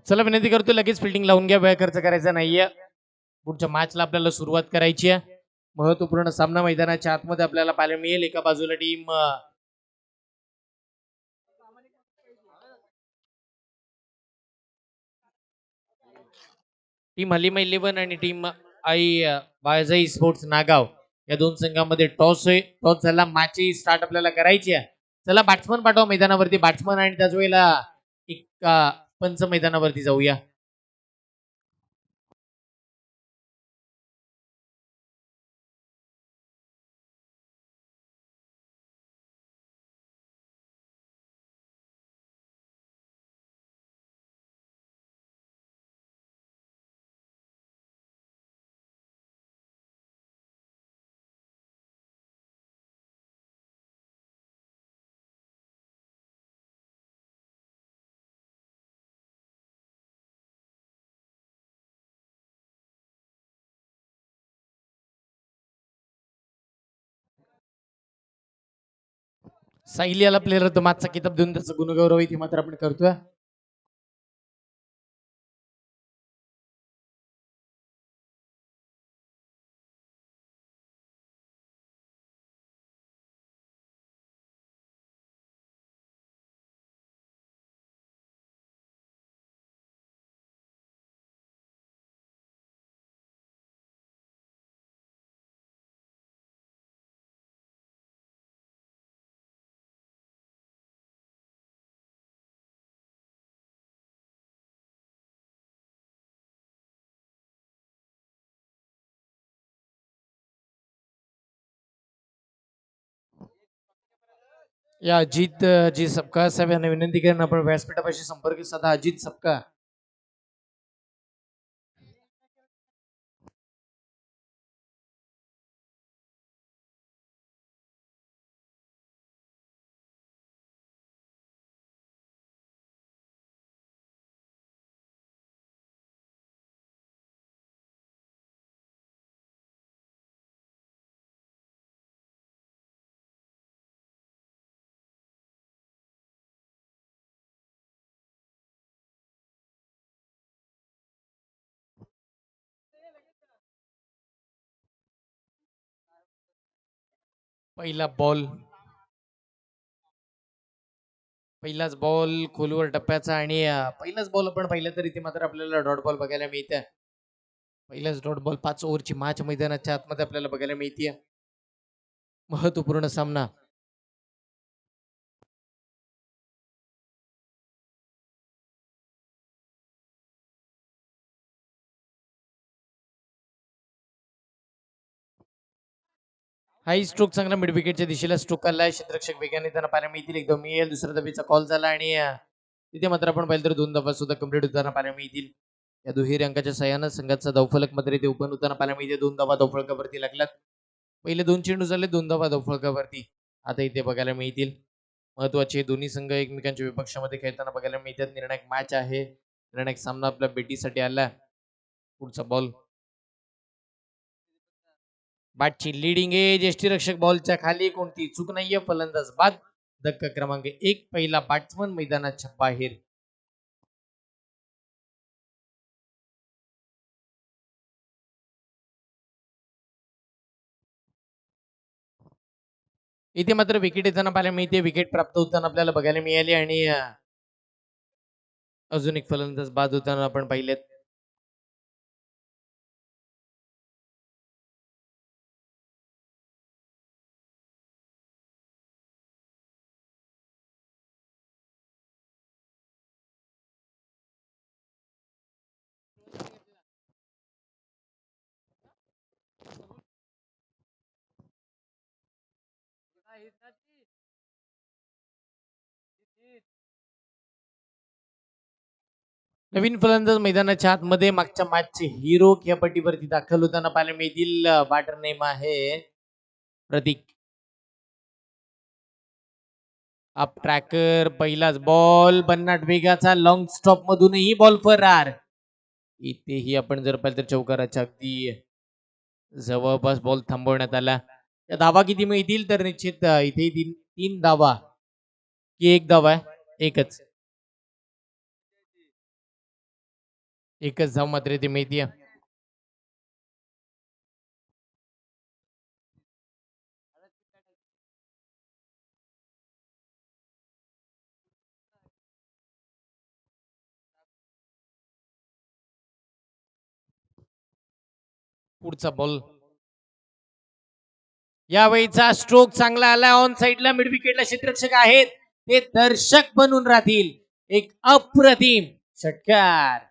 चला विनंती करतो लगेच फिल्डिंग लावून घ्या, वेळ खर्च करायचा नाहीये. पुढच्या मॅचला आपल्याला सुरुवात करायची आहे. महत्वपूर्ण सामना मैदानाच्या आतमध्ये आपल्याला पाहायला मिळेल. एका बाजूला टीम हलिमा 11 आणि टीम आई बाळजाई स्पोर्ट्स नागाव या दोन संघांमध्ये टॉस झाला. मॅच स्टार्ट आपल्याला करायची आहे. चला बॅट्समन पाठवा मैदानावरती, बॅट्समन आणि त्याच वेळेला एक पंच मैदानावरती जाऊया. साहिल याला प्लेअर ऑफ द मॅचचा किताब देऊन त्याचा गुणगौरव इथे मात्र आपण करतोय. या अजित जी सबका साहेब यांना विनंती करून आपण व्यासपीठापाशी संपर्क साधा. अजित सबका. पहिला बॉल, पहिलाच बॉल खोलवर टप्प्याचा आणि पहिलाच बॉल आपण पाहिलं तर इथे मात्र आपल्याला डॉट बॉल बघायला मिळते. पहिलाच डॉट बॉल 5 ओव्हरची मॅच मैदानाच्या आतमध्ये आपल्याला बघायला मिळते. महत्वपूर्ण सामना. हाई स्ट्रोक चांगला मिड विकेटच्या दिशेला स्ट्रोक आलाय. क्षेत्ररक्षक वेगाने त्यांना पाहायला मिळतील. एकदम मिळेल. दुसऱ्या धावेचा कॉल झाला आणि तिथे मात्र आपण पाहिलं तर 2 धावा सुद्धा कंप्लीट होताना पाहायला मिळतील. या दुहेरी अंकाच्या सहाय्यानं संघाचा धावफलक मात्र इथे ओपन होताना पाहायला मिळते. 2 धावा धावफलकावरती लागल्यात. पहिले 2 चेंडू झाले, 2 धावा धावफलकावरती आता इथे बघायला मिळतील. महत्वाचे दोन्ही संघ एकमेकांच्या विपक्षामध्ये खेळताना बघायला मिळतात. निर्णायक मॅच आहे. निर्णायक सामना आपल्या भेटीसाठी आला. पुढचा बॉल, बॅटची लिडिंग एज, यष्टीरक्षक बॉलच्या खाली, कोणती चूक नाहीये. फलंदाज बाद. धक्का क्रमांक 1, पहिला बॅट्समन मैदानाच्या बाहेर. इथे मात्र विकेट येताना पाहायला मिळते. विकेट प्राप्त होताना आपल्याला बघायला मिळाली आणि अजून एक फलंदाज बाद होताना आपण पाहिलेत. नवीन फलंदाज मैदानाच्या आतमध्ये मागच्या मॅचचे हिरो या पट्टीवरती दाखल होताना पाहायला मिळतील. बॅटर नेम आहे प्रतीक. अप ट्रॅकर, पहिलाच बॉल, बन्नाट वेगाचा लॉंग स्टॉप मधूनही बॉल फरार. इथेही आपण जर पाहिलं तर चौकाराच्या अगदी जवळपास बॉल थांबवण्यात आला. त्या धावा किती मिळतील तर निश्चित इथे 3 धावा की 1 धावा आहे? एकच. एकच धाव मात्र ते मिळतीये. पुढचा बॉल, यावेळीचा स्ट्रोक चांगला आला ऑन साइडला, मिड विकेटला क्षेत्ररक्षक आहेत ते दर्शक बनून राहतील. एक अप्रतिम षटकार.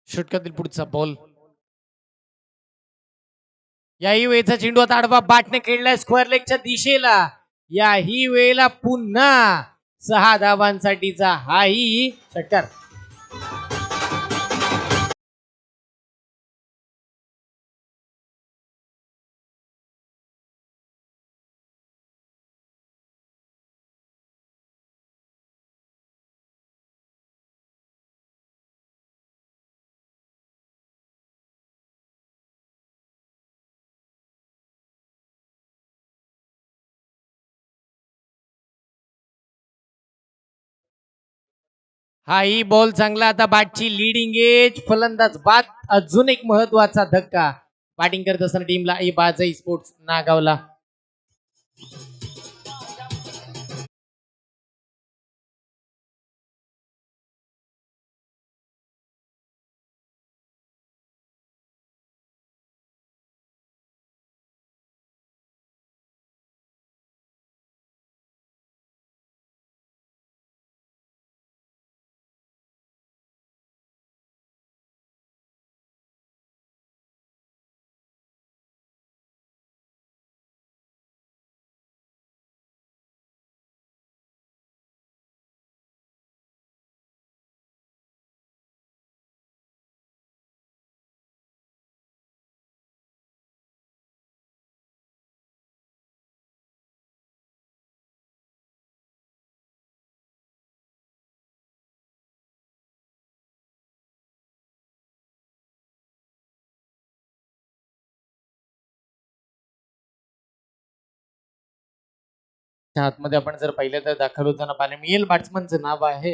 षटकातील पुढचा बॉल, याही वेळेचा चेंडू आता आडवा बाटने खेळलाय स्क्वेअर लेगच्या दिशेला. याही वेळेला पुन्हा 6 धावांसाठीचा हाही षटकार. हाही बॉल चांगला, आता बॅटची लीडिंग एज, फलंदाज बाद. अजून एक महत्वाचा धक्का बॅटिंग करत असताना टीमला बाजई स्पोर्ट्स नागावला. आतमध्ये आपण जर पाहिलं तर दाखल होताना पाहिलं मिळेल, बॅट्समनचं नाव आहे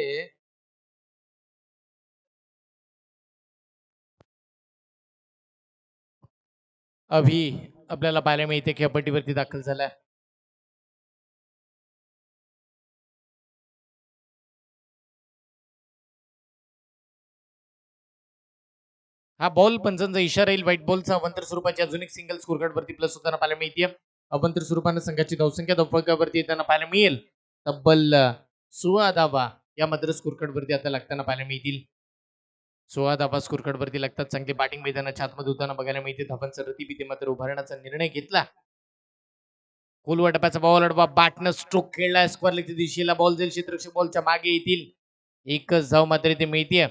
अभि. आपल्याला पाहायला मिळते खेळपट्टीवरती दाखल झालाय. हा बॉल पंचांचा इशारा येईल व्हाईट बॉलचा. अवंतर स्वरूपाची अजून एक सिंगल स्कोर कार्ड वरती प्लस होताना पाहायला मिळते. अवंतर स्वरूपानं संघाची धावसंख्या धावफलकावरती येताना पाहायला मिळेल तब्बल 16 धावा या मात्र स्कोर कार्ड वरती आता लागताना पाहायला मिळतील. 16 धावा स्कोर कार्ड वरती लागतात. चांगली बॅटिंग मैदानाच्या आतमध्ये होताना बघायला मिळते. धावांचा रतीपीती मात्र उभारण्याचा निर्णय घेतला. कोलवाटपाचा बॉल अडवा, बॅटनं स्ट्रोक खेळलाय स्क्वेअर लेगच्या दिशेला. बॉल जाईल क्षेत्ररक्षक बॉलच्या मागे येतील. एकच धाव मात्र इथे मिळते.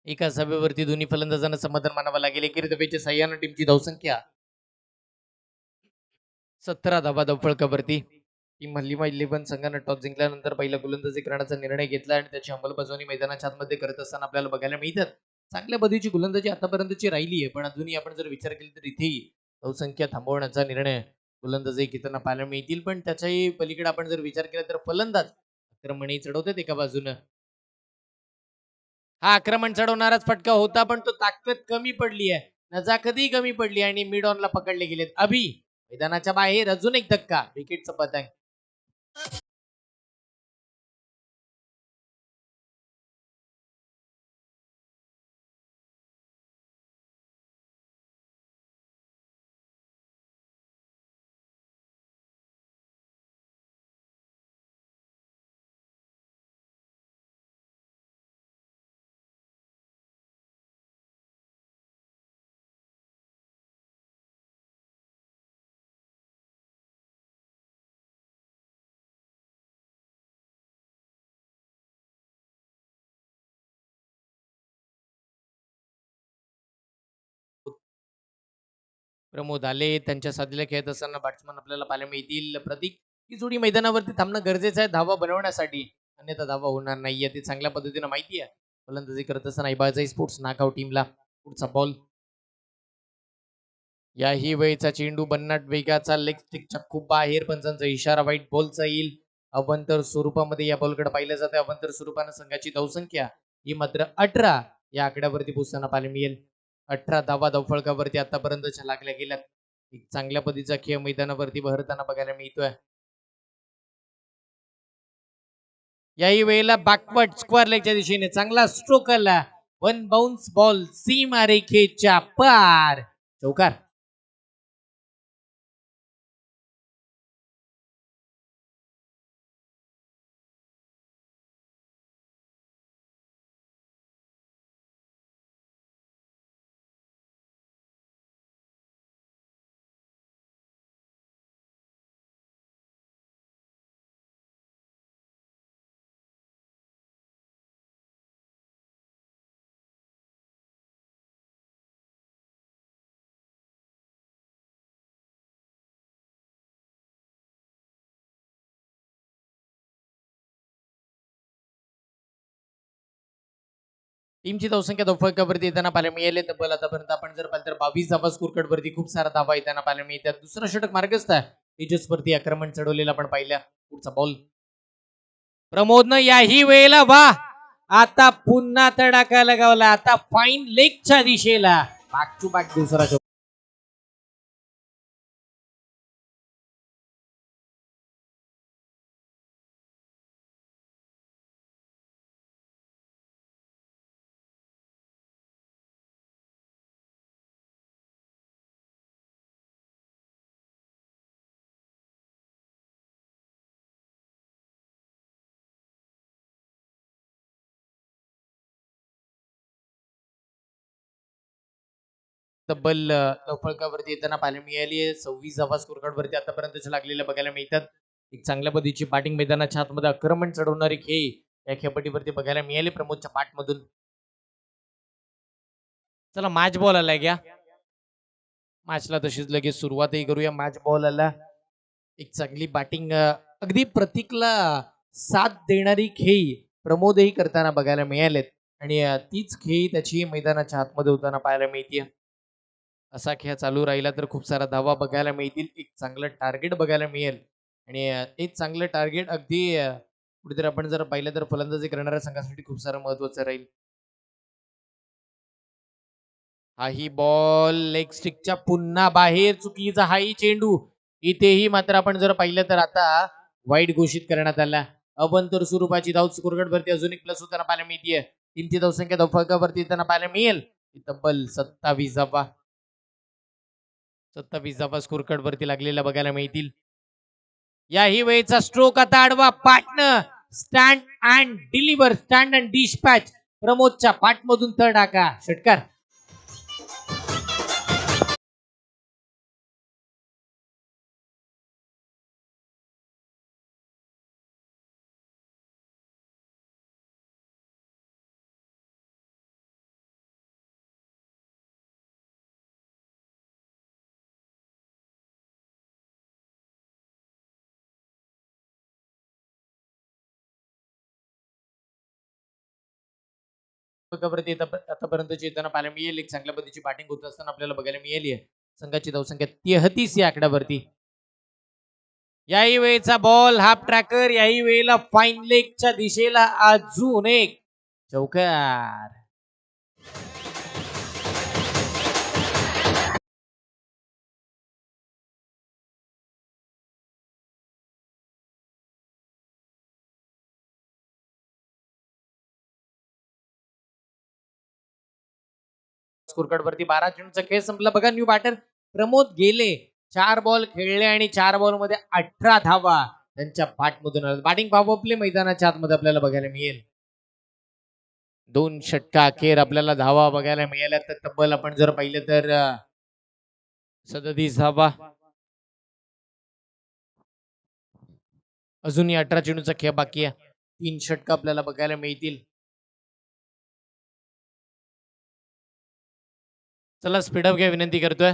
एका सभेवरती दोन्ही फलंदाजांना समाधान मानावं लागेल. एकेरी धावेच्या साह्यानं टीमची धावसंख्या 17 धावा धावफलकावरती. टीम हल्ली 11 संघानं टॉस जिंकल्यानंतर पहिला गोलंदाजी करण्याचा निर्णय घेतला आणि त्याची अंमलबजावणी मैदानाच्या आतमध्ये करत असताना आपल्याला बघायला मिळतात. चांगल्या पद्धतीची गोलंदाजी आतापर्यंतची राहिली आहे, पण अजूनही आपण जर विचार केला तर इथेही धावसंख्या थांबवण्याचा निर्णय गोलंदाजी घेताना पाहायला मिळतील. पण त्याच्याही पलीकडे आपण जर विचार केला तर फलंदाज आक्रमणही चढवतात एका बाजूनं. हा आक्रमण चढवणाराच फटका होता, पण तो ताकद कमी पडली आहे, नजाकतही कमी पडली आणि मिड ऑनला पकडले गेलेत. अभि मैदानाच्या बाहेर. अजून एक धक्का, विकेटचा पतंग. प्रमोद आले त्यांच्या साथीला खेळत असताना बॅट्समन आपल्याला पाहायला मिळतील. प्रतीक ही जोडी मैदानावरती थांबणं गरजेचं आहे धावा बनवण्यासाठी, अन्यथा धावा होणार नाहीये. ते चांगल्या पद्धतीने माहिती आहे. फलंदाजी करत असताना इबाळाई स्पोर्ट्स नाकआउट टीमला. पुढचा बॉल. याही वेळेचा चेंडू बन्नाट वेगाचा लेग स्टिकच्या खूप बाहेर, पंचांचा इशारा वाईट बॉलचा येईल. अवंतर स्वरूपामध्ये या बॉलकडे पाहिलं जातं. अवंतर स्वरूपानं संघाची धावसंख्या ही मात्र 18 या आकड्यावरती पोहोचताना पाहायला मिळेल. 18 धावा धावफळकावरती आतापर्यंतच्या लागल्या गेल्यात. एक चांगल्या पद्धतीचा खेळ मैदानावरती बहरताना बघायला मिळतोय. याही वेळेला बॅकवर्ड स्क्वेअर लेगच्या दिशेने चांगला स्ट्रोक आला. वन बाउन्स बॉल सीमा रेखेच्या पार, चौकार. टीमची धावसंख्या धावफळकावरती येताना पाहायला मिळाले. तब्बल आतापर्यंत आपण जर पाहिलं तर 22 धावा स्कोर वरती खूप सारा धावा येताना पाहायला मिळतात. दुसरं षटक मार्गस्थ आहे. तेजसवरती आक्रमण चढवलेलं आपण पाहिलं. पुढचा बॉल. प्रमोदनं याही वेळेला वा, आता पुन्हा तडाखा लगावला. आता फाईन लेगच्या दिशेला बॅक टू बॅक दुसरा चौकार. तब्बल धावफळकावरती येताना पाहायला मिळाली. 26 धावा स्कोर वरती आतापर्यंत लागलेल्या बघायला मिळतात. एक चांगल्या पद्धतीची बॅटिंग मैदानाच्या आतमध्ये आक्रमण चढवणारी खेळ या खेळपट्टीवरती बघायला मिळाले प्रमोदच्या पाठमधून. चला मॅच बॉल आलाय घ्या. मॅचला तशीच लगेच सुरुवातही करूया. मॅच बॉल आला. एक चांगली बॅटिंग अगदी प्रतीकला साथ देणारी खेळी प्रमोदही करताना बघायला मिळालेत आणि तीच खेळी त्याची मैदानाच्या आतमध्ये होताना पाहायला मिळते. असा खेळ चालू राहिला तर खूप सारा धावा बघायला मिळतील. एक चांगलं टार्गेट बघायला मिळेल आणि एक चांगलं टार्गेट अगदी कुठेतरी आपण जर पाहिलं तर फलंदाजी करणाऱ्या संघासाठी खूप सारं महत्वाचं राहील. हाही बॉल लेग स्टिकच्या पुन्हा बाहेर, चुकीचा हाही चेंडू. इथेही मात्र आपण जर पाहिलं तर आता वाईट घोषित करण्यात आला. अवंतर स्वरूपाची धाव स्कोरगडवरती अजून एक प्लस होताना पाहायला मिळते. टीमची धावसंख्या धावफळकावरती येताना पाहायला मिळेल. तब्बल 27 धावा. 27 धावा स्कोरकार्ड वरती लागलेल्या बघायला मिळतील. याही वेळेचा स्ट्रोक आता आडवा partner stand and deliver, stand and dispatch. प्रमोदच्या पाठमधून तडाखा, षटकार. आतापर्यंत येताना पाहायला मिळेल. एक चांगल्या पद्धतीची बॅटिंग होत असताना आपल्याला बघायला मिळाली आहे. संघाची धावसंख्या 33 या आकड्यावरती. याही वेळेचा बॉल हाफ ट्रॅकर. याही वेळेला फाईन लेगच्या दिशेला अजून एक चौकार. स्कोरकार्ड वरती 12 चेंडूचा खेळ संपला. बघा न्यू बॅटर प्रमोद गेले. 4 बॉल खेळले आणि 4 बॉल मध्ये 18 धावा त्यांच्या पाठमधून आल्या. बॅटिंग पावपले मैदानाच्या आतमध्ये आपल्याला बघायला मिळेल. 2 षटका अखेर आपल्याला धावा बघायला मिळाल्या. तर तब्बल आपण जर पाहिलं तर 37 धावा. अजूनही 18 चेंडूचा खेळ बाकी आहे. 3 षटका आपल्याला बघायला मिळतील. चला स्पीडअप घ्या विनंती करतोय.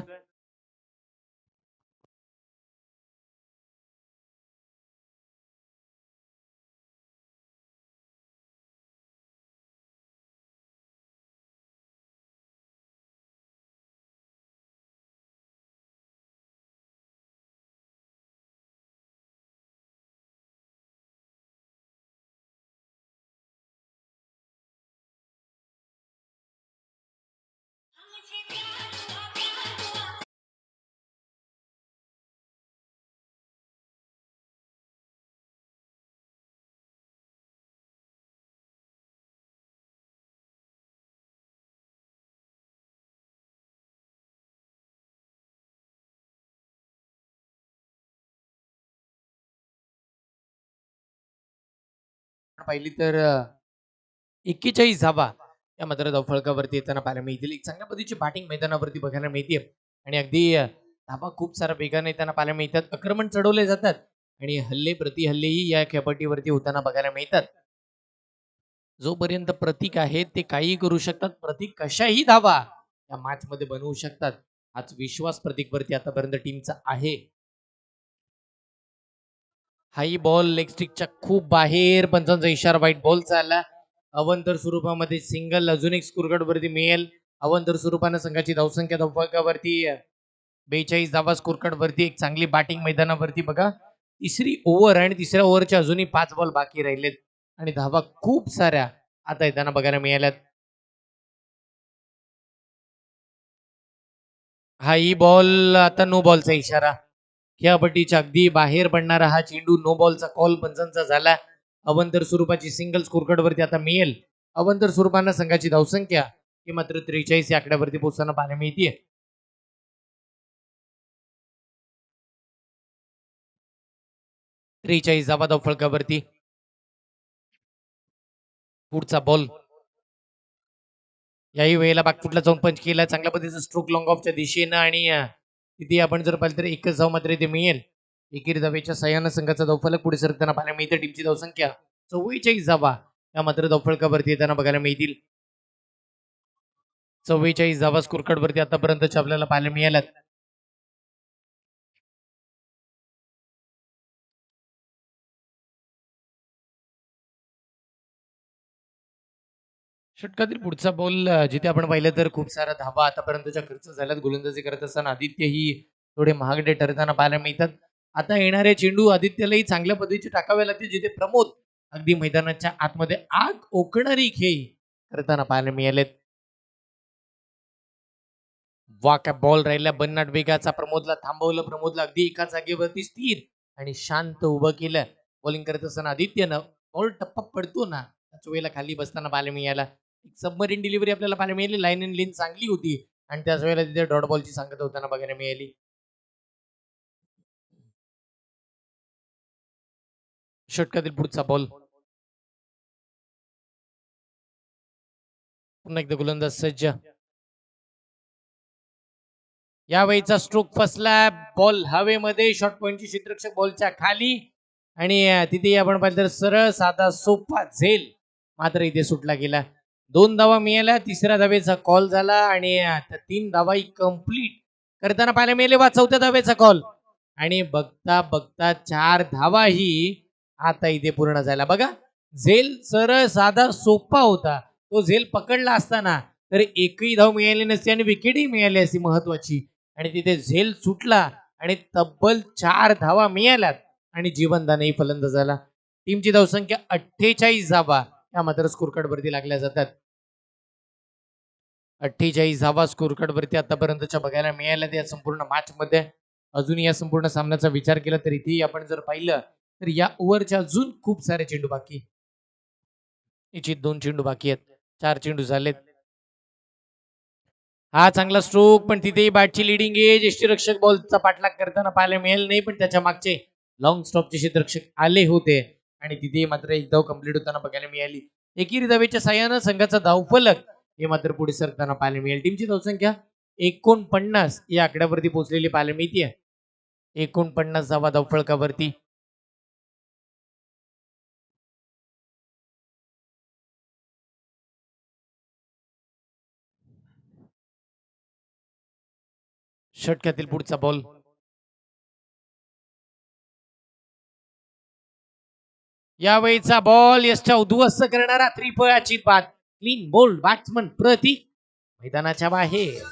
पाहिली तर 41 धावा या मात्र धावफलकावरती येताना पाहायला मिळतील. एक चांगल्या पद्धतीची बॅटिंग मैदानावरती बघायला मिळते आणि अगदी धावा खूप साऱ्या वेगाने येताना पाहायला मिळतात. आक्रमण चढवले जातात आणि हल्ले प्रतिहल्लेही या खेळपट्टीवरती होताना बघायला मिळतात. जोपर्यंत प्रतीक आहेत ते काहीही करू शकतात. प्रतीक कशाही धावा या मॅच मध्ये बनवू शकतात. हाच विश्वास प्रतीकवरती आतापर्यंत टीमचा आहे. हाई बॉल लेग स्टिकच्या खूप बाहेर, पंचांचा इशारा वाईट बॉलचा आला. अवंतर स्वरूपामध्ये सिंगल अजून एक स्कोरकार्ड वरती मिळेल. अवंतर स्वरूपानं संघाची धावसंख्या धावफलकावरती 42 धावा स्कोरकार्ड वरती. एक चांगली बॅटिंग मैदानावरती बघा. तिसरी ओव्हर आणि तिसऱ्या ओव्हरचे अजूनही 5 बॉल बाकी राहिलेत आणि धावा खूप साऱ्या आता येताना बघायला मिळाल्यात. हाही बॉल आता नो बॉलचा इशारा. खेळपट्टीच्या अगदी बाहेर पडणारा हा चेंडू नो बॉलचा कॉल पंचांचा झाला. अवंतर स्वरूपाची सिंगल स्कोरकार्ड वरती आता मिळेल. अवंतर स्वरूपानं संघाची धावसंख्या ही मात्र 43 या आकड्यावरती पोहोचताना पाहायला मिळते. 43 धावा धावफलकावरती. पुढचा बॉल याही वेळेला बागफुटला जाऊन पंच केला. चांगल्या पद्धतीचा स्ट्रोक लॉंग ऑफच्या दिशेनं आणि तिथे आपण जर पाहिलं तर एकच धाव मात्र इथे मिळेल. एकेरी धावेच्या सहाय्यानं संघाचा धावफलक पुढे सरकताना पाहायला मिळते. टीमची धावसंख्या 44 धावा या मात्र धावफलकावरती येताना बघायला मिळतील. 44 धावा स्कोरकार्ड वरती आतापर्यंत आपल्याला पाहायला मिळाल्यात. षटकातील पुढचा बॉल जिथे आपण पाहिलं तर खूप सारा धावा आतापर्यंतच्या खर्च झाल्यात. गोलंदाजी करत असताना आदित्यही थोडे महागडे ठरताना पाहायला मिळतात. आता येणारे चेंडू आदित्यलाही चांगल्या पद्धतीचे टाकावे लागतील. जिथे प्रमोद अगदी मैदानाच्या आतमध्ये आग ओकणारी खेळी करताना पाहायला मिळालेत. वा काय बॉल राहिला बन्नाट वेगाचा. प्रमोदला थांबवलं. प्रमोदला अगदी एका जागेवरती स्थिर आणि शांत उभं केलं. बॉलिंग करत असताना आदित्यनं बॉल टप्पा पडतो ना त्याच वेळेला खाली बसताना पाहायला मिळाला. एक सबमरीन डिलिव्हरी आपल्याला पाहायला मिळाली. लाईन अँड लेन चांगली होती आणि त्याच वेळेला तिथे डॉट बॉलची सांगत होताना बघायला मिळाली. षटकातील पुढचा बॉल पुन्हा एकदा गोलंदाज सज्ज. यावेळीचा स्ट्रोक फसला. बॉल हवेमध्ये. शॉर्ट पॉइंटची क्षेत्ररक्षक बॉलच्या खाली आणि तिथे आपण पाहिलं तर सरळ साधा सोपा झेल मात्र इथे सुटला गेला. 2 धावा मिळाल्या. तिसऱ्या धावेचा कॉल झाला आणि 3 धावाही कंप्लीट करताना पाहायला मिळाले. वा चौथ्या धावेचा कॉल आणि बघता बघता 4 धावाही आता इथे पूर्ण झाला. बघा झेल सरळ साधा सोपा होता. तो झेल पकडला असताना तर एकही धाव मिळाली नसती आणि विकेटही मिळाली असती महत्वाची आणि तिथे झेल सुटला आणि तब्बल 4 धावा मिळाल्यात आणि जीवनदानही फलंदाज झाला. टीमची धावसंख्या 48 धावा या मात्र स्कोरकार्ड वरती लागल्या जातात. 48 धावा स्कोरकार्ड वरती आतापर्यंतच्या बघायला मिळाल्या या संपूर्ण मॅच मध्ये. अजून या संपूर्ण सामन्याचा विचार केला तर इथेही आपण जर पाहिलं तर या ओव्हरच्या अजून खूप सारे चेंडू बाकी. निश्चित 2 चेंडू बाकी आहेत. 4 चेंडू झालेत. हा चांगला स्ट्रोक पण तिथेही बॅटची लिडिंग एज. यष्टीरक्षक बॉलचा पाठलाग करताना पाहायला मिळेल नाही पण त्याच्या मागचे लॉंग स्टॉपचे क्षेत्ररक्षक आले होते आणि तिथे मात्र एक धाव कंप्लीट होताना बघायला मिळाली. एकेरी धावेच्या साह्यानं संघाचा धावफलक हे मात्र पुढे सरकताना पाहायला मिळेल. टीमची धावसंख्या 49 या आकड्यावरती पोहोचलेली पाहायला मिळते. 49 धावा धावफलकावरती. षटकातील पुढचा बॉल यावेळीचा बॉल यशच्या उद्ध्वस्त करणारा त्रिफळाची बाद. क्लीन बोल्ड बॅट्समन प्रतीक मैदानाच्या बाहेर.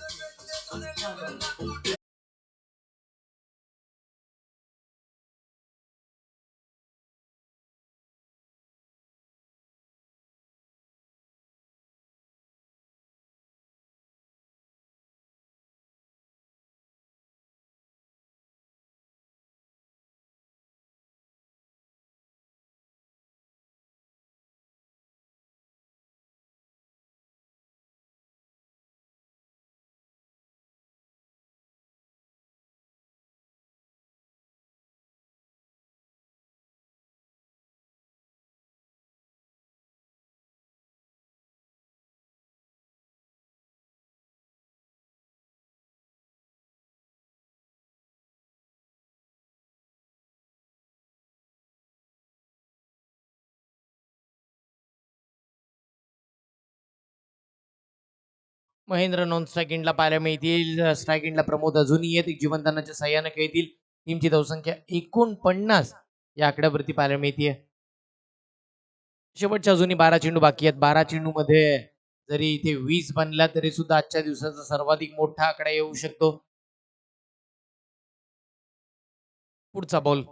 महेंद्र नॉन स्ट्राईक एंडला पाहायला मिळतील. स्ट्राईक एंडला प्रमोद अजूनही आहेत. एक जिवंतानाच्या साह्याने खेळतील. टीमची धावसंख्या 49 या आकड्यावरती पाहायला मिळते. शेवटच्या अजूनही 12 चेंडू बाकी आहेत. 12 चेंडू मध्ये जरी इथे 20 बनला तरी सुद्धा आजच्या दिवसाचा सर्वाधिक मोठा आकडा येऊ शकतो. पुढचा बॉल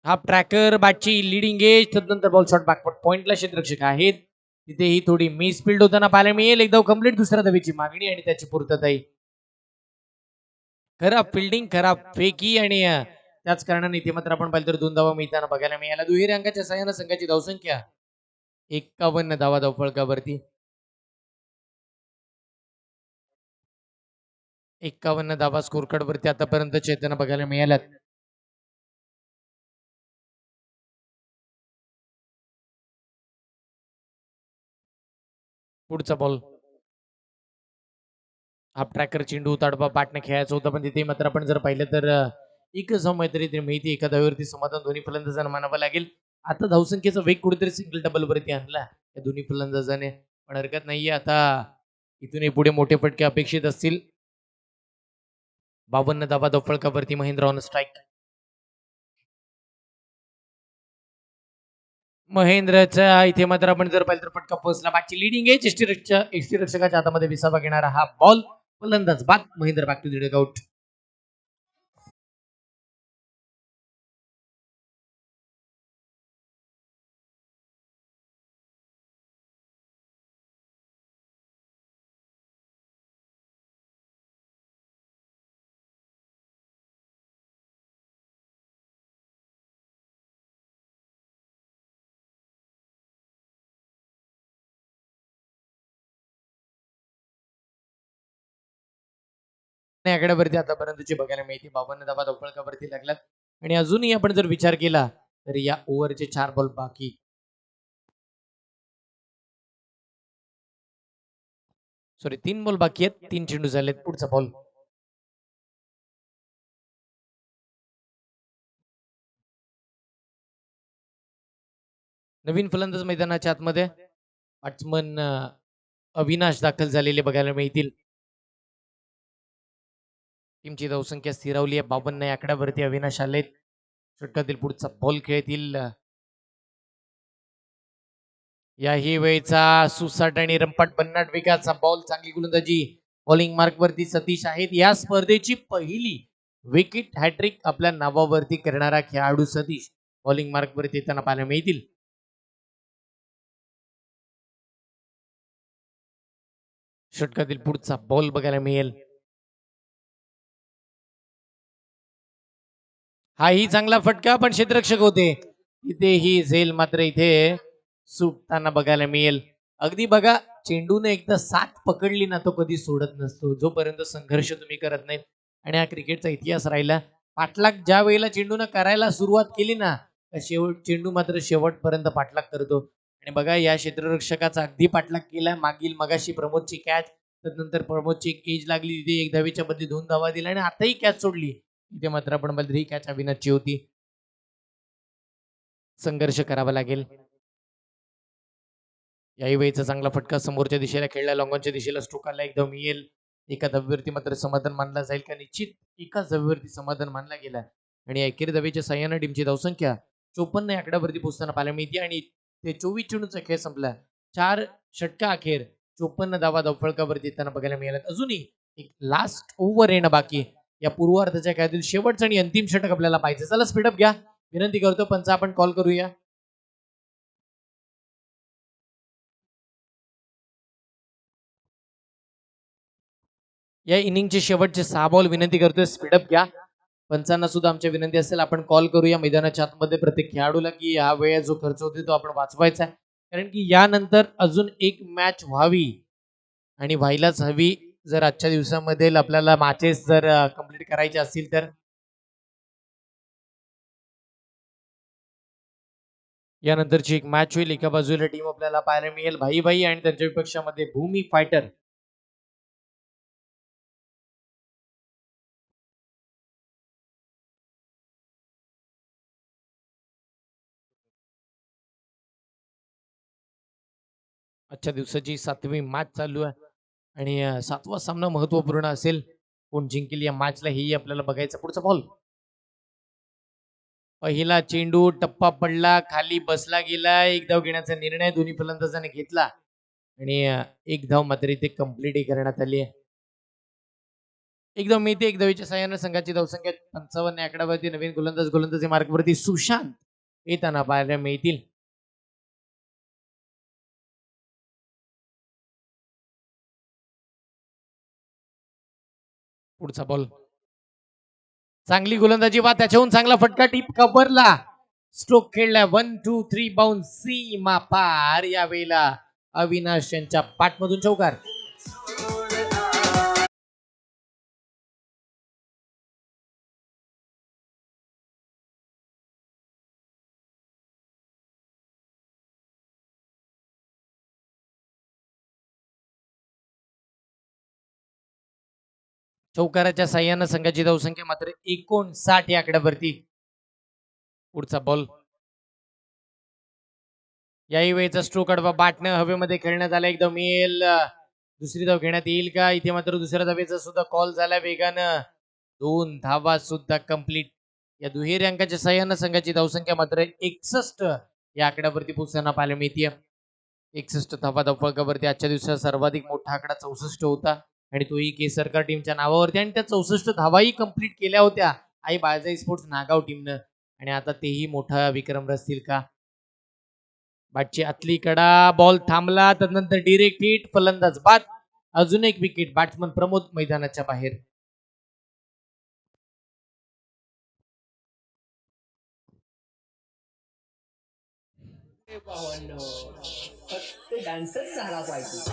हा ट्रॅकर बॅटची लिडिंग एज. तदनंतर बॉल शॉट बॅकवर्ड पॉइंटला क्षेत्ररक्षक आहेत. तिथेही थोडी मिस फील्ड होताना पाहायला मिळेल. एकदा कम्प्लीट दुसऱ्या धावेची मागणी आणि त्याची पूर्तता. खराब फिल्डिंग, खराब फेकी आणि त्याच कारणाने इथे मात्र आपण पाहिलं तर 2 धावा मिळताना बघायला मिळाल्या. दुहेरी अंकाच्या सहाय्याने संघाची धावसंख्या 51 धावा धावफलकावरती. 51 धावा स्कोर कार्ड वरती आतापर्यंत चेतना बघायला मिळाल्यात. पुढचा बॉल हा ट्रॅकर चेंडू तडपा पाटने खेळायचं होतं, पण तिथे मात्र आपण जर पाहिलं तर एकच धाव मैत्री माहिती एका धावेवरती समाधान दोन्ही फलंदाजांना मानावं लागेल. आता धावसंख्येचा वेग कुठेतरी सिंगल डबल वरती आणला या दोन्ही फलंदाजाने, पण हरकत नाहीये. आता इथूनही पुढे मोठे फटके अपेक्षित असतील. 52 धावा धावफलकावरती महेंद्र ऑन स्ट्राईक. महेंद्रच्या इथे मात्र आपण जर पाहिलं तर फटका पोहोचला. बाकी लिडिंग आहे. यष्टीरक्षकाच्या हातामध्ये विसावा घेणारा हा बॉल. फलंदाज बाद. Mahendra back to the dugout. आकड्यावरती आतापर्यंतची बघायला मिळते. 52 धावा धावफलकावरती लागल्यात आणि अजूनही आपण जर विचार केला तर या ओव्हरचे 4 बॉल बाकी. सॉरी 3 बॉल बाकी आहेत. 3 चेंडू झालेत. पुढचा बॉल नवीन फलंदाज मैदानाच्या आतमध्ये बॅट्समन अविनाश दाखल झालेले बघायला मिळतील. टीमची धावसंख्या स्थिरावली आहे. 52 या आकड्यावरती अविनाश आलेत. षटकातील पुढचा बॉल खेळतील. याही वेळचा सुसाट आणि रंपाट भन्नाट वेगाचा बॉल. चांगली गोलंदाजी. बॉलिंग मार्क वरती सतीश आहेत. या स्पर्धेची पहिली विकेट हॅट्रिक आपल्या नावावरती करणारा खेळाडू सतीश बॉलिंग मार्क वरती येताना पाहायला मिळतील. षटकातील पुढचा बॉल बघायला मिळेल. हाही चांगला फटका, पण क्षेत्ररक्षक होते. इथेही झेल मात्र इथे सुटताना बघायला मिळेल. अगदी बघा, चेंडूने एकदा साथ पकडली ना तो कधी सोडत नसतो जोपर्यंत संघर्ष तुम्ही करत नाहीत. आणि हा क्रिकेटचा इतिहास राहिला. पाठलाग ज्या वेळेला चेंडूने करायला सुरुवात केली ना, चेंडू मात्र शेवटपर्यंत पाठलाग करतो. आणि बघा या क्षेत्ररक्षकाचा अगदी पाठलाग केला. मागील मगाशी प्रमोदची कॅच, त्यानंतर प्रमोदची एक एज लागली तिथे 1 धावेच्या बदली 2 धावा दिल्या आणि आताही कॅच सोडली. इथे मात्र आपण बघितलं ही कॅच अविनाशची होती. संघर्ष करावा लागेल. याही वेळेचा चांगला फटका समोरच्या दिशेला खेळला. लॉंगॉनच्या दिशेला स्ट्रोक आला. एक धाव येईल. एका धावेवरती मात्र समाधान मानला जाईल का? निश्चित एकाच धावेवरती समाधान मानला गेला. आणि अखेर धावेच्या साह्याने टीमची धावसंख्या 54 या आकड्यावरती पोहोचताना पाहायला मिळते आणि ते 24 चेंडूचा खेळ संपला. 4 षटका अखेर 54 धावा धावफलकावरती येताना बघायला मिळाल्यात. अजूनही एक लास्ट ओव्हर येणं बाकी. या पूर्वार्धाच्या खेळातील शेवटचं आणि अंतिम षटक आपल्याला पाहिजे. चला स्पीडअप घ्या. विनंती करतो पंच आपण कॉल करूया. या इनिंगचे शेवटचे 6 बॉल. विनंती करतोय स्पीडअप घ्या. पंचांना सुद्धा आमच्या विनंती असेल आपण कॉल करूया मैदानाच्या आतमध्ये प्रत्येक खेळाडूला की हा वेळ जो खर्च होते तो आपण वाचवायचा आहे. कारण की यानंतर अजून एक मॅच व्हावी आणि व्हायलाच हवी. जर आजच्या दिवसामध्ये आपल्याला मॅचेस जर कंप्लीट करायचे असतील तर यानंतरची एक मॅच होईल. एका बाजूला टीम आपल्याला पाहायला मिळेल भाई भाई आणि त्यांच्या विपक्षामध्ये भूमी फायटर. आजच्या दिवसाची 7वी मॅच चालू आहे आणि 7वा सामना महत्त्वपूर्ण असेल. कोण जिंकेल या मॅचला हेही आपल्याला बघायचं. पुढचा बॉल. पहिला चेंडू टप्पा पडला, खाली बसला गेला. एक धाव घेण्याचा निर्णय दोन्ही फलंदाजांनी घेतला आणि एक धाव मात्र इथे कंप्लीट करण्यात आली आहे. एकदम मिळते एक धावीच्या साह्याने संघाची धावसंख्या 55 या आकड्यावरती नवीन गोलंदाजी मार्गवरती सुशांत येताना पाहायला मिळतील. पुढचा बॉल. चांगली गोलंदाजी वा त्याच्याहून चांगला फटका टीप कव्हरला. स्ट्रोक खेळला 1-2-3 बाउन्स सीमा पार. यावेळेला अविनाश यांच्या पाठमधून चौकार. चौकाराच्या साह्यानं संघाची धावसंख्या मात्र 59 या आकड्यावरती. पुढचा बॉल. याही वेळेचा स्ट्रोक अडवा बाटणं हवेमध्ये खेळण्यात आला. एकदम येईल दुसरी धाव घेण्यात येईल का? इथे मात्र दुसऱ्या धावेचा सुद्धा कॉल झाला वेगानं. 2 धावा सुद्धा कंप्लीट. या दुहेरी अंकाच्या साह्यानं संघाची धावसंख्या मात्र 61 या आकड्यावरती पोहोचताना पाहायला मिळते. 61 धावा धावफलकावरती आजच्या दिवसात सर्वाधिक मोठा आकडा 64 होता आणि तोही केसरकर टीमच्या नावावरती आणि त्या 64 धावाही कंप्लीट केल्या होत्या आई बाळजाई स्पोर्ट्स नागाव टीमनं आणि आता तेही मोठा विक्रम रचतील का? बॅटची आतली कडा, बॉल थांबला, त्यानंतर डिरेक्ट हिट, फलंदाज बाद. अजून एक विकेट. बॅट्समन प्रमोद मैदानाच्या बाहेर. डान्सच झाला पाहिजे.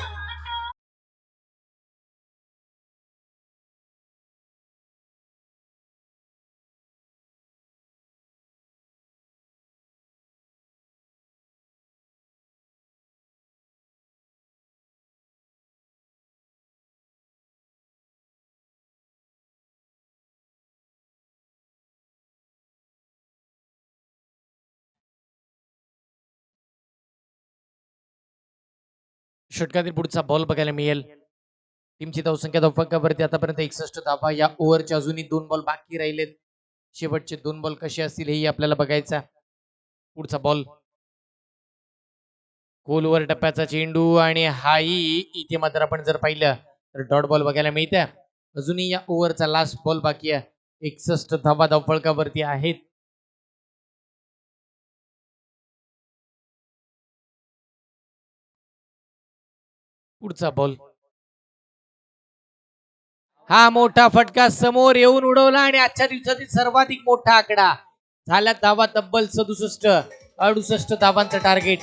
षटकातील पुढचा बॉल बघायला मिळेल. टीमची धावसंख्या धावफलकावरती आतापर्यंत 61 धावा. या ओव्हरचे अजूनही 2 बॉल बाकी राहिलेत. शेवटचे 2 बॉल कसे असतील हेही आपल्याला बघायचा. पुढचा बॉल. खोलवर टप्प्याचा चेंडू आणि हाही इथे मात्र आपण जर पाहिलं तर डॉट बॉल बघायला मिळते. अजूनही या ओव्हरचा लास्ट बॉल बाकी आहे. 61 धावा धावफलकावरती आहेत. पुढचा बॉल. हा मोठा फटका समोर येऊन उडवला आणि आजच्या दिवसातील सर्वाधिक मोठा आकडा झाल्या धावा तब्बल 67. धावांचं टार्गेट.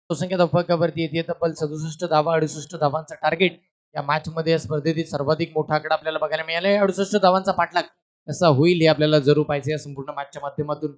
संख्या धावफलकावरती येते तब्बल 67 धावा. 68 धावांचा टार्गेट. या मॅच मध्ये या स्पर्धेतील सर्वाधिक मोठा आकडा आपल्याला बघायला मिळाला. 68 धावांचा पाठलाग कसा होईल हे आपल्याला जरूर पाहायचं या संपूर्ण मॅचच्या माध्यमातून.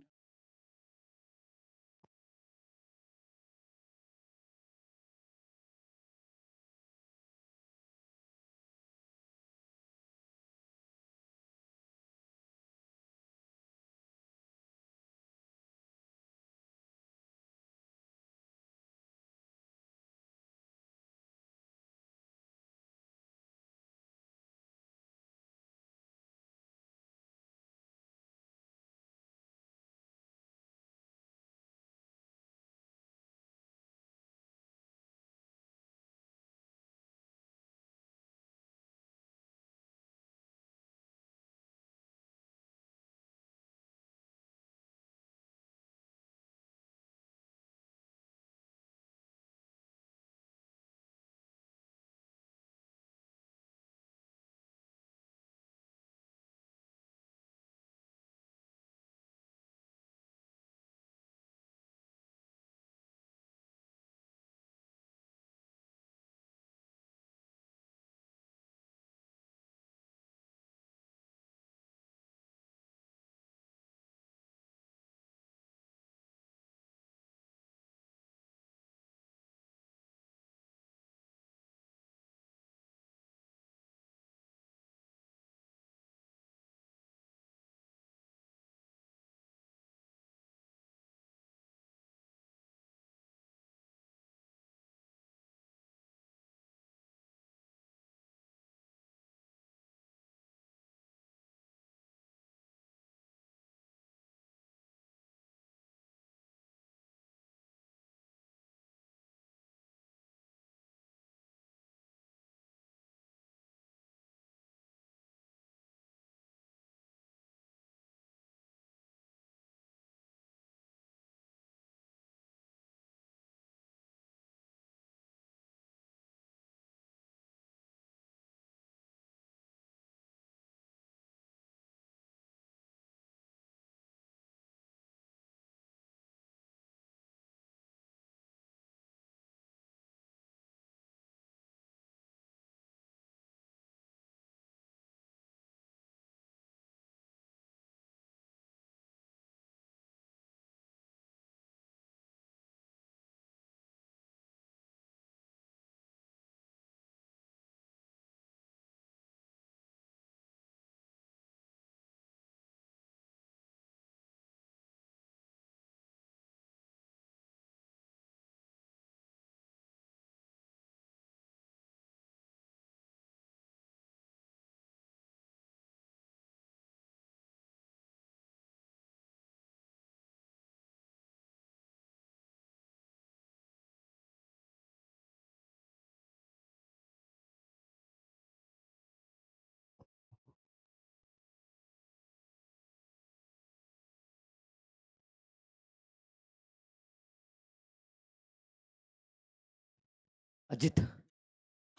अजित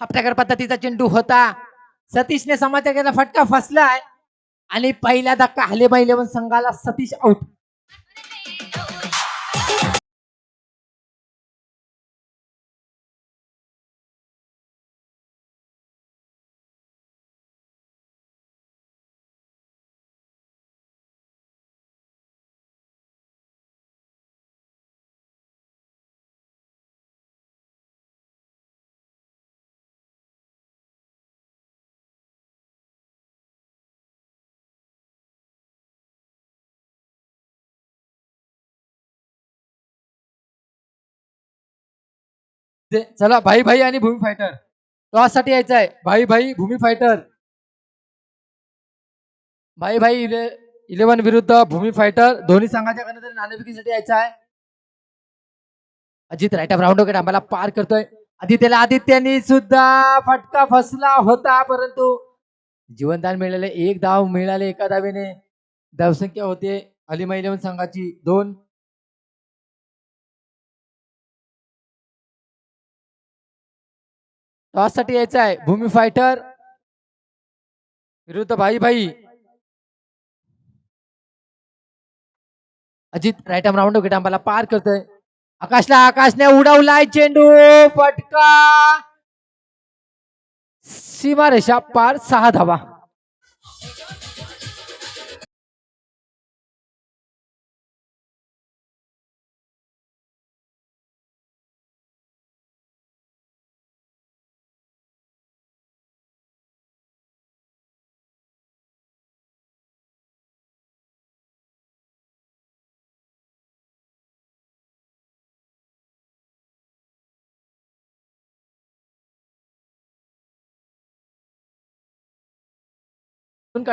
हप्त्याकर पद्धतीचा चेंडू होता. सतीशने समाच्या गेला फटका फसलाय आणि पहिला धक्का हलेमा इलेव्हन संघाला. सतीश आउट. चला भाई भाई आणि भूमी फायटर टॉस साठी यायचं आहे. भाई भाई भूमी फायटर. भाई भाई इलेव्हन विरुद्ध भूमी फायटर. दोन्ही संघाच्या कडे तरी नाणेफेकीसाठी यायचं आहे. अजित राईट ऑफ राऊंड वगैरे आम्हाला पार करतोय. आदित्यने सुद्धा फटका फसला होता, परंतु जीवनदान मिळाले. एक धाव मिळाले एका धावेने. धावसंख्या होते अलिमा इलेव्हन संघाची 2. टॉस साठी यायचं आहे भूमी फायटर विरुद्ध भाई भाई. Ajit right arm round wicket आम्हाला पार करतोय. आकाशने उडवलाय चेंडू. फटका सीमारेषा पार. 6 धावा.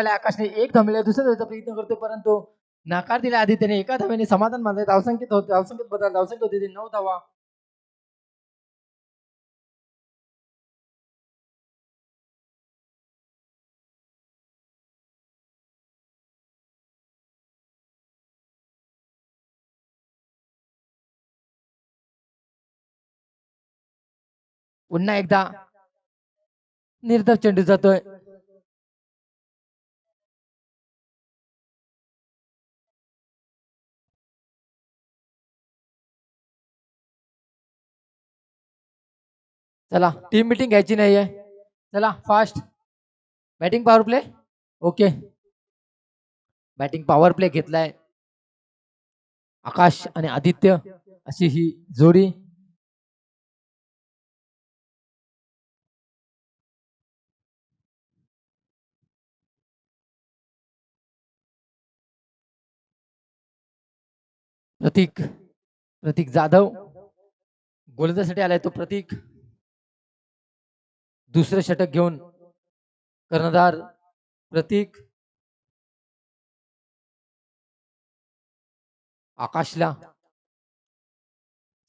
आकाशने एक धाव दुसऱ्या धावेचा प्रयत्न करतो, परंतु नकार दिला आदित्यने. एका धावेने समाधान मानले. धावसंख्येत होते धावसंख्येत बदल धावसंख्येत होती 9 धावा. पुन्हा एकदा निर्धाव चेंडू जातोय. चला टीम मीटिंग घ्यायची नाहीये. चला fast batting power play. Okay, batting power play घेतलाय आकाश आणि आदित्य अशी ही जोडी. प्रतीक जाधव गोलंदाजीसाठी आलाय. तो प्रतीक दुसरे षटक घेऊन कर्णधार प्रतीक. आकाशला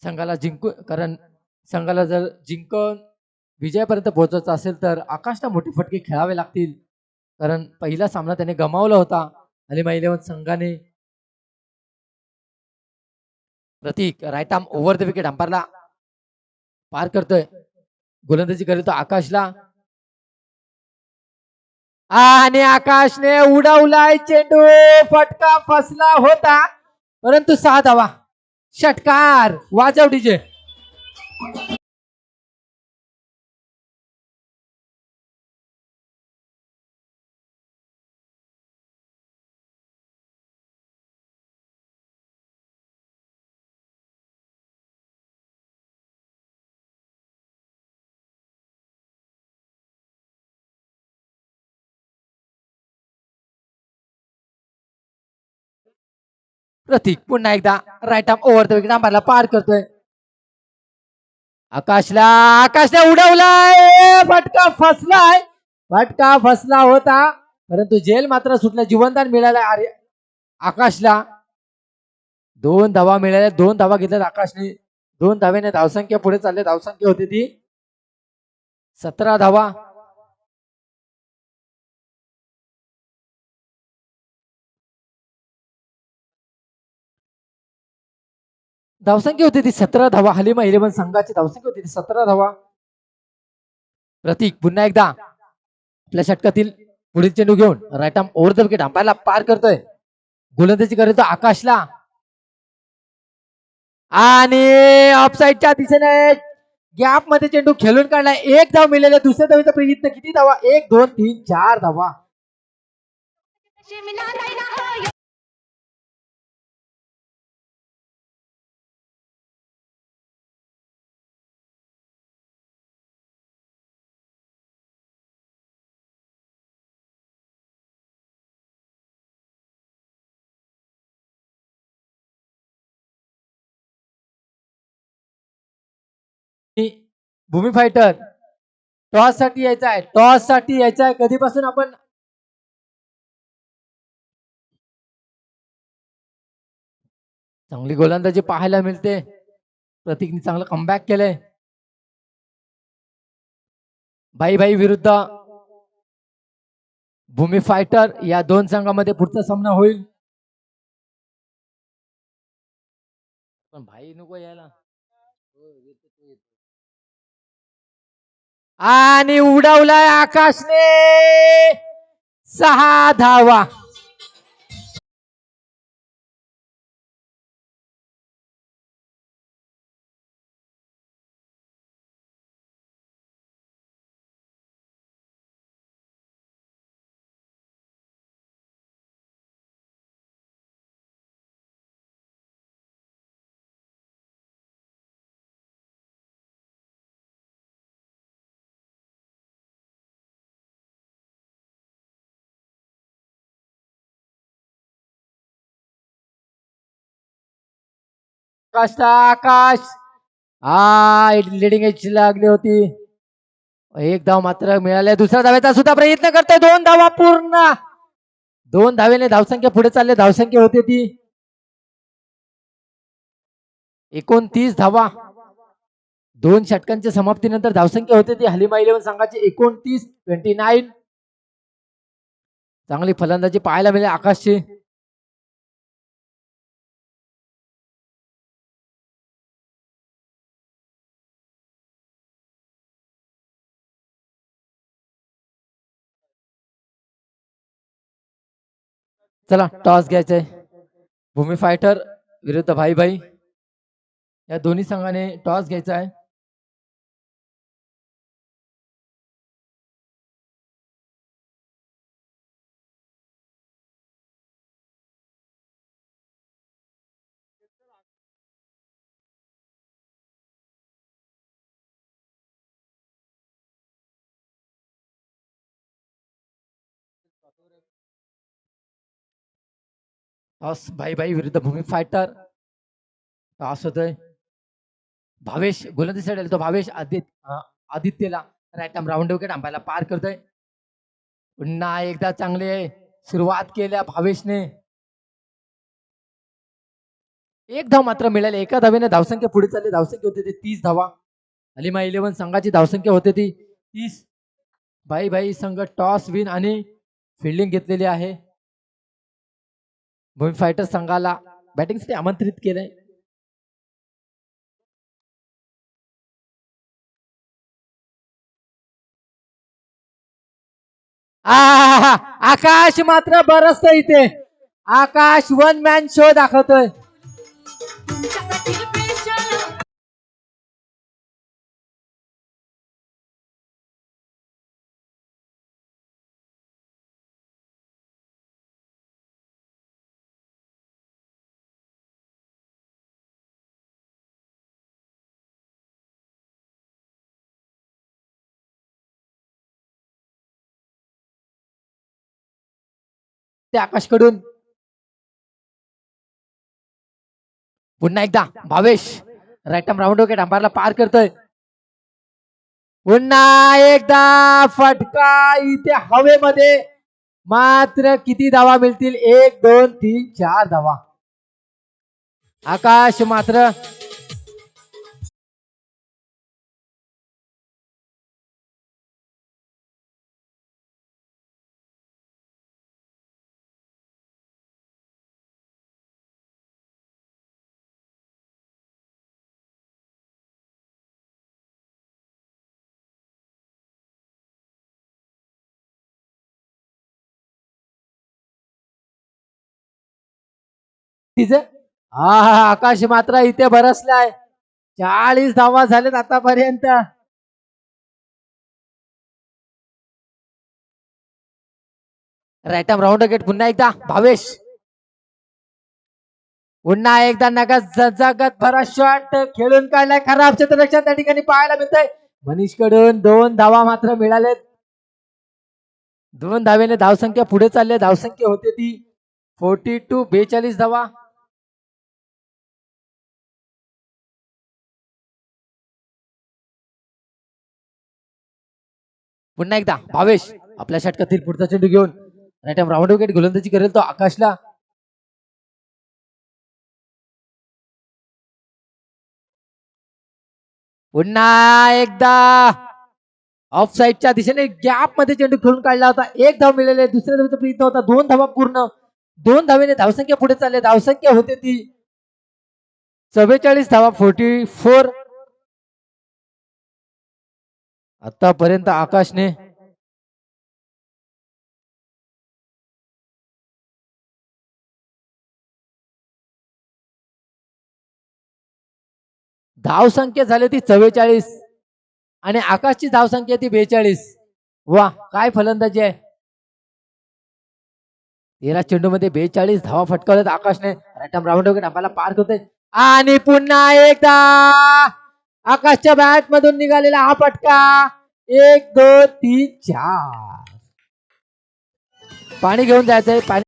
संघाला जिंकून, कारण संघाला जर जिंकून विजयापर्यंत पोहोचायचं असेल तर आकाशला मोठी फटके खेळावे लागतील, कारण पहिला सामना त्याने गमावला होता अलिमा इलेव्हन संघाने. Pratik right arm over the wicket अंपायरला पार करतोय. गोलंदाजी करतो आकाशला आणि आकाशने उडवलाय चेंडू. फटका फसला होता, परंतु 6 धावा. षटकार वाजव डीजे. प्रतीक पुन्हा एकदा right arm over the wicket अंपायरला पार करतोय. आकाशने उडवलाय. फटका फसला होता, परंतु जेल मात्र सुटला. जीवनदान मिळालं आकाशला. 2 धावा मिळाल्या. 2 धावा घेतल्यात आकाशने. 2 धावेने धावसंख्या पुढे चालले. धावसंख्या होती ती 17 धावा. धावसंख्या होती ती 17 धावा. हलिमा इलेव्हन संघाची धावसंख्या होती ती 17 धावा. प्रतीक पुन्हा एकदा आपल्या षटकातील पुढील चेंडू घेऊन right arm over the wicket अंपायरला पार करतोय. गोलंदाजी करतो आकाशला आणि ऑफसाईडच्या दिशेने गॅप मध्ये चेंडू खेळून काढला. एक धाव मिळाले. दुसऱ्या धावेचा प्रयत्न किती धावा? 1 2 3 4 धावा. भूमी फायटर टॉस साठी यायचा आहे. टॉस साठी यायचा आहे. कधीपासून आपण चांगली गोलंदाजी पाहायला मिळते. प्रतीकने चांगलं कमबॅक केलंय. भाई भाई विरुद्ध भूमी फायटर या दोन संघामध्ये पुढचा सामना होईल. पण भाई नको यायला. आणि उडवलाय आकाशने 6 धावा. आकाश हा लिडिंग एज लागली होती. एक धाव मात्र मिळाले. दुसऱ्या धावेचा सुद्धा प्रयत्न करतोय. 2 धावा पूर्ण. 2 धावेने धावसंख्या पुढे चालले. धावसंख्या होते ती 29 धावा. 2 षटकांच्या समाप्तीनंतर धावसंख्या होते ती हलिमा 11 संघाची 29. चांगली फलंदाजी पाहायला मिळेल आकाशची. चला टॉस घ्यायचंय. भूमी फायटर विरुद्ध भाई भाई या दोन्ही संघाने टॉस घ्यायचा आहे. टॉस भाई भाई विरुद्ध भूमी फायटर. टॉस होतोय. भावेश गोलंदाजीसाठी आला तो भावेश आदित्यला राईट आर्म राऊंड विकेट अंपायरला पार करतोय. पुन्हा एकदा चांगले सुरुवात केल्या भावेशने. 1 धाव मात्र मिळाली. एका धावेने धावसंख्या पुढे चालली. धावसंख्या होती ती 30 धावा. हलिमा 11 संघाची धावसंख्या होती ती 30. भाई भाई संघ टॉस विन आणि फिल्डिंग घेतलेली आहे. भूमी फायटर संघाला बॅटिंगसाठी आमंत्रित केलंय. आकाश मात्र बरसत इथे. आकाश 1 मॅन शो दाखवतोय. ते आकाशकडून पुन्हा एकदा Bhavesh right arm round wicket अंपायरला पार करतोय. पुन्हा एकदा फटका इथे हवेमध्ये. मात्र किती धावा मिळतील? 1 2 3 4 धावा. आकाश मात्र तिचे हा आकाश मात्र इथे बरसलाय. 40 धावा झालेत आतापर्यंत. राईट आर्म राऊंड गेट पुन्हा एकदा भावेश. पुन्हा एकदा नगद जगत भरा शॉट खेळून काढलाय. खराब क्षेत्ररक्षण त्या ठिकाणी पाहायला मिळतंय. मनीष कडून 2 धावा मात्र मिळालेत. 2 धावेने धावसंख्या पुढे चालले. धावसंख्या होते ती 42 42 धावा. पुन्हा एकदा भावेश आपल्या षटकातील पुढचा चेंडू घेऊन राईट आर्म राऊंड विकेट गोलंदाजी करेल तो आकाशला. पुन्हा एकदा ऑफ साईडच्या दिशेने गॅप मध्ये चेंडू खेळून काढला होता. 1 धाव मिळाले. दुसऱ्या धावेचा प्रयत्न होता. 2 धावा पूर्ण. 2 धावेने धावसंख्या पुढे चालले. धावसंख्या होते ती 44 धावा 44. आतापर्यंत आकाशने धावसंख्या झाली ती 44 आणि आकाशची धावसंख्या ती 42. वा काय फलंदाजी आहे. 13 चेंडू मध्ये 42 धावा फटकावल्यात आकाशने. राईट आर्म राऊंड विकेट आम्हाला पार करतोय आणि पुन्हा एकदा आकाशच्या बॅट मधून निघालेला हा फटका. 1 2 3 4. पाणी घेऊन जायचंय. पाणी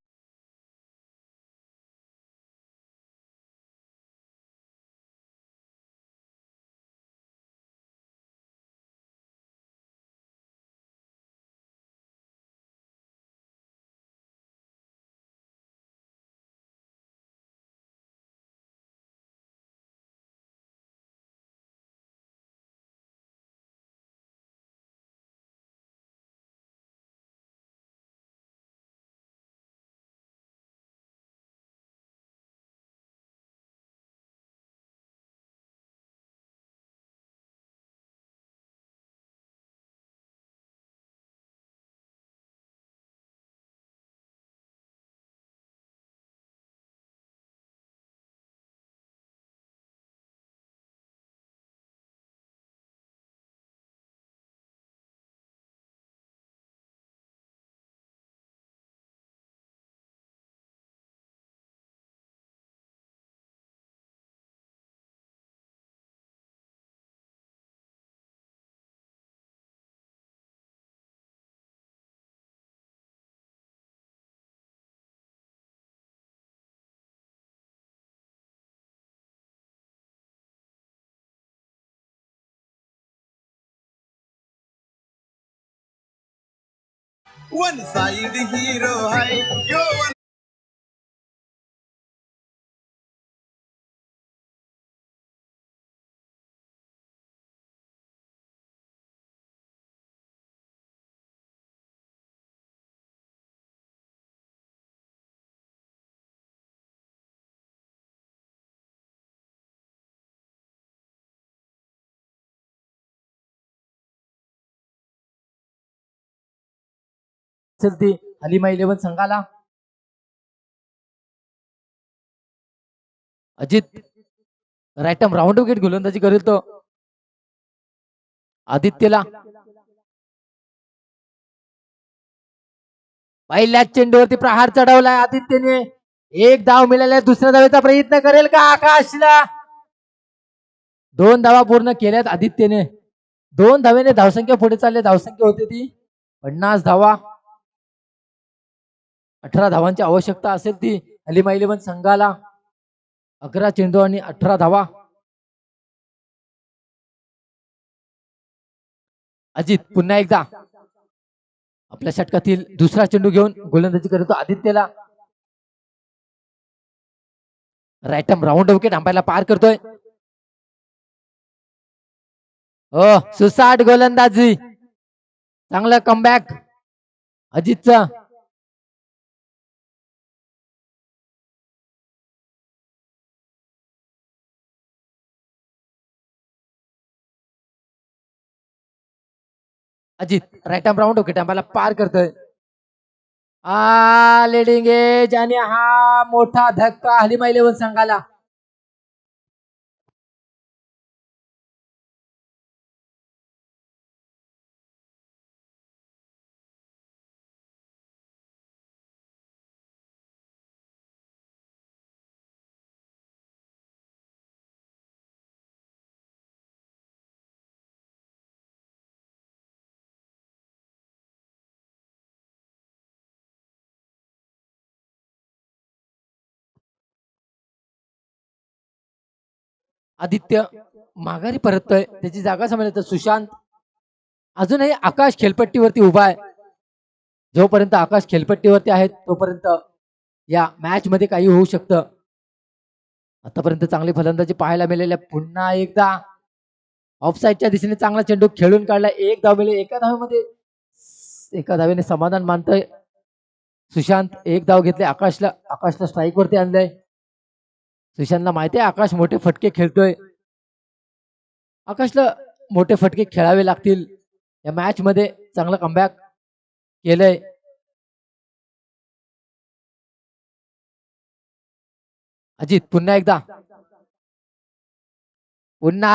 वन साइड हीरो है यो. ती हलिमा 11 संघाला. Ajit right arm round wicket गोलंदाजी करेल तो आदित्यला. पहिल्याच चेंडूवरती प्रहार चढवलाय आदित्यने. 1 धाव मिळाल्या. दुसऱ्या धावेचा प्रयत्न करेल का आकाशला. 2 धावा पूर्ण केल्यात आदित्यने. 2 धावेने धावसंख्या पुढे चालले. धावसंख्या होते ती 50 धावा. 18 धावांची आवश्यकता असेल ती हलिमा 11 संघाला. 11 चेंडू आणि 18 धावा. अजित पुन्हा एकदा आपल्या षटकातील दुसरा चेंडू घेऊन गोलंदाजी करतो आदित्यला. राईट आर्म राऊंड विकेट अंपायरला पार करतोय. हो सुसाट गोलंदाजी. चांगलं कमबॅक अजितचं. Ajit right arm round wicket अंपायरला पार करतोय. लिडिंग एज आणि हा मोठा धक्का हलिमा 11 संघाला. आदित्य माघारी परततोय, त्याची जागा सांभाळतो सुशांत. अजूनही आकाश खेळपट्टीवरती उभा आहे. जोपर्यंत आकाश खेळपट्टीवरती आहे तोपर्यंत या मॅच मध्ये काही होऊ शकतं. आतापर्यंत चांगली फलंदाजी पाहायला मिळालेल्या. पुन्हा एकदा ऑफसाईडच्या दिशेने चांगला चेंडू खेळून काढला. एक धाव मिळेल. एका धावेने समाधान मानतोय सुशांत. एक धाव घेतले. आकाशला स्ट्राईक वरती आणलंय. सुशांतला माहिती आहे आकाश मोठे फटके खेळतोय. आकाशला मोठे फटके खेळावे लागतील. या मॅच मध्ये चांगलं कमबॅक केलंय. अजित पुन्हा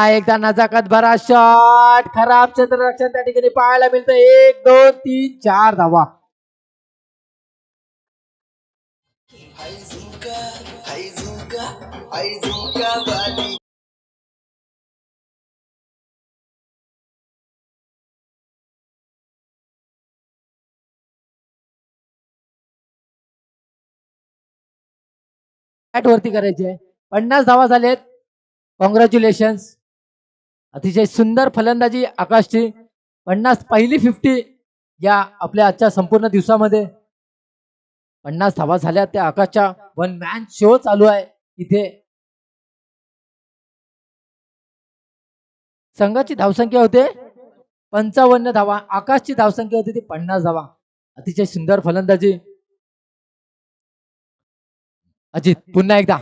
एकदा नजाकत भरा शॉट. खराब क्षेत्ररक्षण त्या ठिकाणी पाहायला मिळतं. 1 2 3 4 धावा. वाली. बॅट वरती करायचे. 50 धावा झालेत. कॉंग्रॅच्युलेशन. अतिशय सुंदर फलंदाजी आकाशची. 50 पहिली 50 या आपल्या आजच्या संपूर्ण दिवसामध्ये. 50 धावा झाल्या. त्या आकाशच्या वन मॅन शो चालू आहे इथे. संघाची धावसंख्या होते 55 धावा. आकाशची धावसंख्या होती ती 50 धावा. अतिशय सुंदर फलंदाजी. अजित पुन्हा एकदा.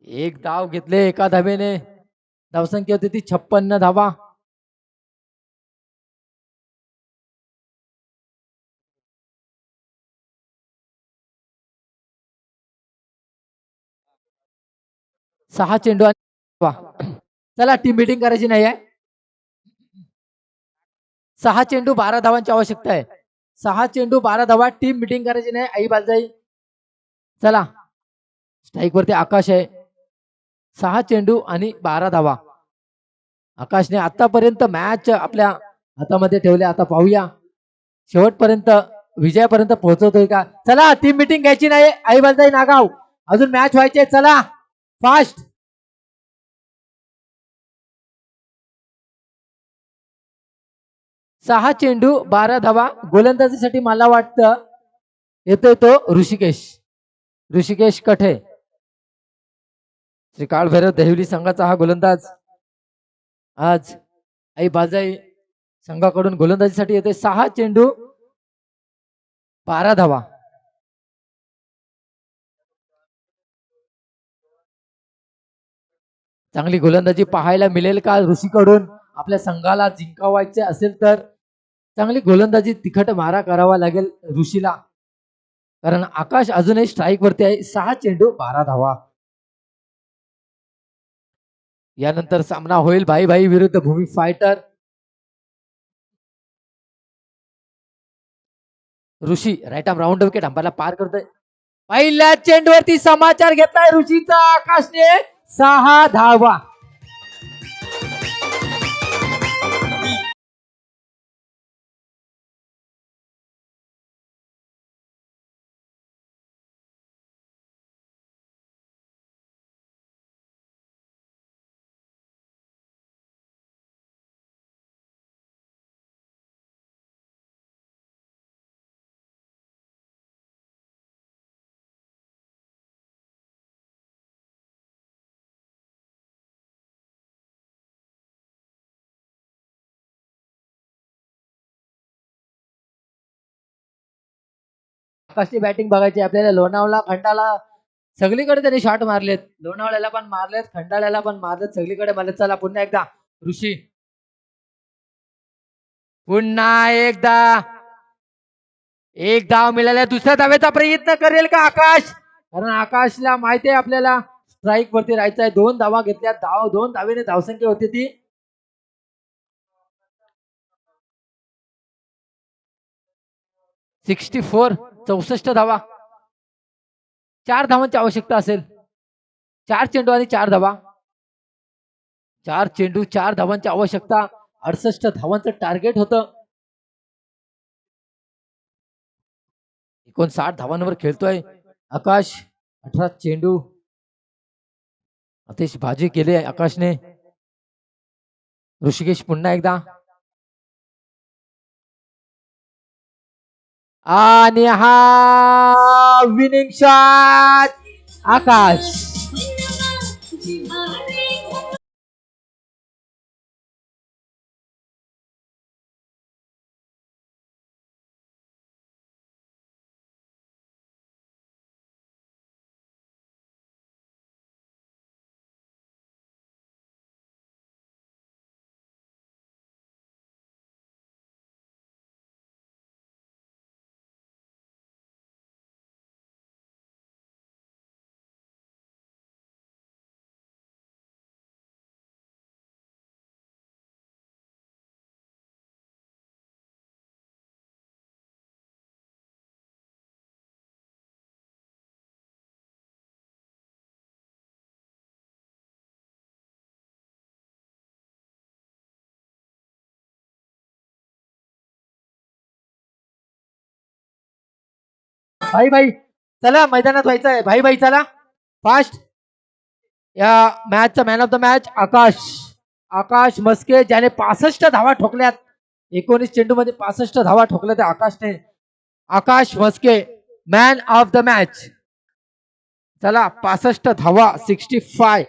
एक धाव घेतले एका धावेने. धावसंख्या होती ती 56 धावा. सहा चेंडू चला टीम मिटिंग करायची नाही आहे. 6 चेंडू 12 धावांची आवश्यकता आहे. 6 चेंडू 12 धावा. टीम मिटिंग करायची नाही. आई बालजाई चला. स्ट्राईक वरती आकाश आहे. 6 चेंडू आणि 12 धावा. आकाशने आतापर्यंत मॅच आपल्या हातामध्ये ठेवले. आता पाहूया शेवटपर्यंत विजयापर्यंत पोहोचवतोय का. चला टीम मिटिंग घ्यायची नाही. आई बालजाई नागाव अजून मॅच व्हायचे. चला फास्ट. 6 चेंडू 12 धावा. गोलंदाजीसाठी मला वाटतं येतोय तो ऋषिकेश कठे. श्री काळभैरव देहवली संघाचा हा गोलंदाज आज आई बाजाई संघाकडून गोलंदाजीसाठी येतोय. 6 चेंडू 12 धावा. चांगली गोलंदाजी पाहायला मिळेल का ऋषीकडून. आपल्या संघाला जिंकावायचे असेल तर चांगली गोलंदाजी तिखट मारा करावा लागेल ऋषीला. कारण आकाश अजूनही स्ट्राईक वरती आहे. 6 चेंडू 12 धावा. यानंतर सामना होईल भाई भाई विरुद्ध भूमी फायटर. ऋषी राईट आर्म राऊंड विकेट अंपायरला पार करतोय. पहिल्या चेंडूवरती समाचार घेतलाय ऋषीचा. आकाशने 6 धावा. आकाशची बॅटिंग बघायची आपल्याला. लोणावळा खंडाला सगळीकडे त्यांनी शॉट मारलेत. लोणावळ्याला पण मारलेत, खंडाळ्याला पण मारलेत, सगळीकडे मारलेत. चला पुन्हा एकदा ऋषी पुन्हा एकदा एक धाव मिळाल्या. दुसऱ्या धावेचा प्रयत्न करेल का आकाश? कारण आकाशला माहिती आहे आपल्याला स्ट्राईक वरती राहायचं आहे. 2 धावा घेतल्या. दोन धावेने धावसंख्या होती ती 64. 64 धावा. 4 धावांची आवश्यकता असेल. 4 चेंडू आणि 4 धावा. 4 चेंडू 4 धावांची आवश्यकता. 68 धावांचं टार्गेट होतं. 59 धावांवर खेळतोय आकाश. 18 चेंडू. अतिश भाजी केली आकाशने. ऋषिकेश पुन्हा एकदा आणि हा विनिंग शॉट आकाश. भाई भाई चला मैदानात व्हायचं आहे. भाई भाई चला फास्ट. या मॅचचा मॅन ऑफ द मॅच आकाश. आकाश मस्के ज्याने 65 धावा ठोकल्यात. 19 चेंडू मध्ये 65 धावा ठोकल्या त्या आकाशने. Akash Maske man of the match. चला 65 धावा 65.